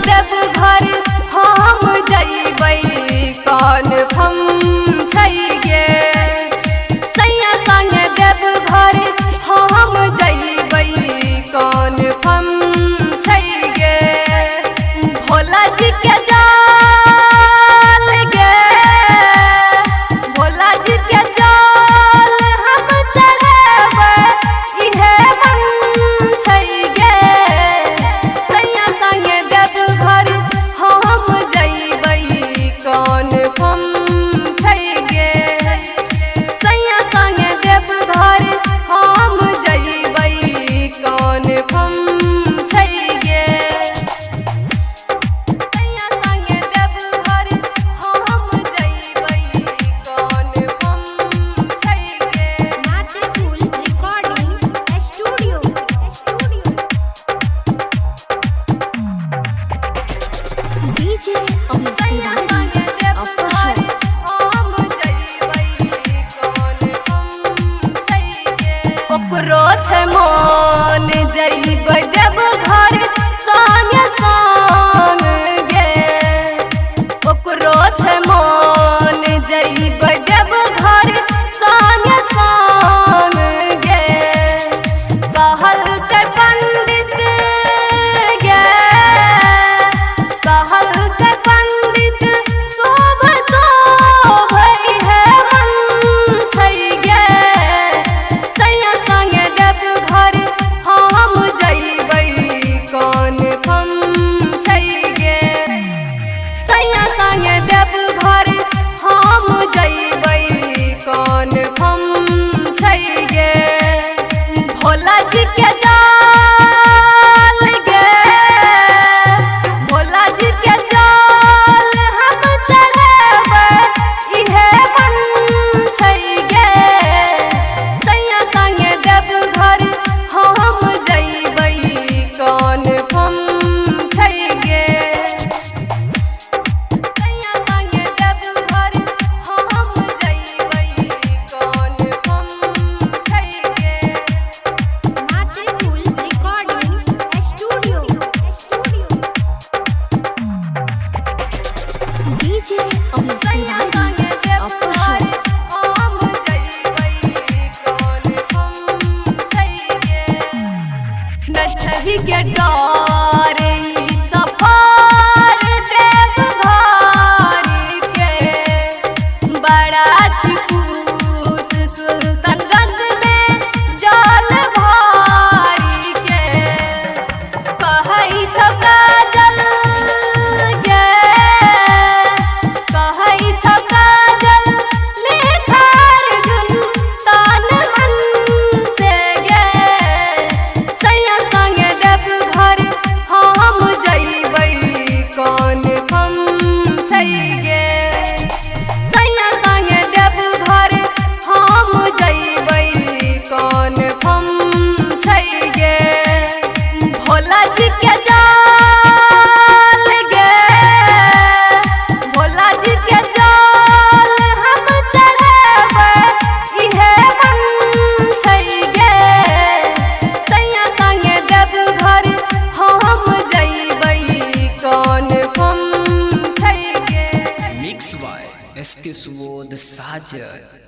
देव घर हम जइबै कन्फर्म छै गे। सैया संग देव घर हम जइबै कन्फर्म छै गे। भोला जी के जाल गे, भोला जी के जाल हम चढ़ेबै इहे मन छै गे। सैया संग देव घर हम जइबै कन्फर्म छै गे। सैया संग देव घर हम जइबै कन्फर्म छै गे। सैया संग देव घर हम जइबै कन्फर्म छै गे। Matriful Recording Studio. DJ सैया संग देव घर हम जइबै कन्फर्म छै गे। ओकरो छै मन जइबै देव घर संग संग गे। ओकरो छै मन जइबै देव घर संग संग गे। कहलकै पंडित गे, कहलकै पंडित शोभ शोभ इहे मन छै गे। सैया संग देव घर हम जइबै कन्फर्म छै गे। सैया संग देव घर हम जइबै कन्फर्म छै गे। भोला जी के जाल गे, भोला जी के जाल हम चढ़ेबै इहे मन छै गे। सैया संग देव घर हम जइबै कन्फर्म छै गे। सैया संग देव घर हम जइबै कन्फर्म छै गे। Matriful Recording Studio. DJ सैया संग देव घर हम जइबै कन्फर्म छै गे। न छहि के डर ई सफर देव घर के। बड़ा छी खुश सुल्तानगंज में जल भारी के। कहै छौ काजल गे, कहै छौ काजल लेखार जुन तन मन से गे। सैया संग देव घर हम जइबै कन्फर्म छै गे। सैया संग देव घर हम जइबै कन्फर्म छै गे। भोला जी के जाल गे, भोला जी के जाल हम चढ़ेबै इहे मन छै गे। सैया संग देव घर हम जइबै कन्फर्म छै गे। Mix by SK Subodh Sajan.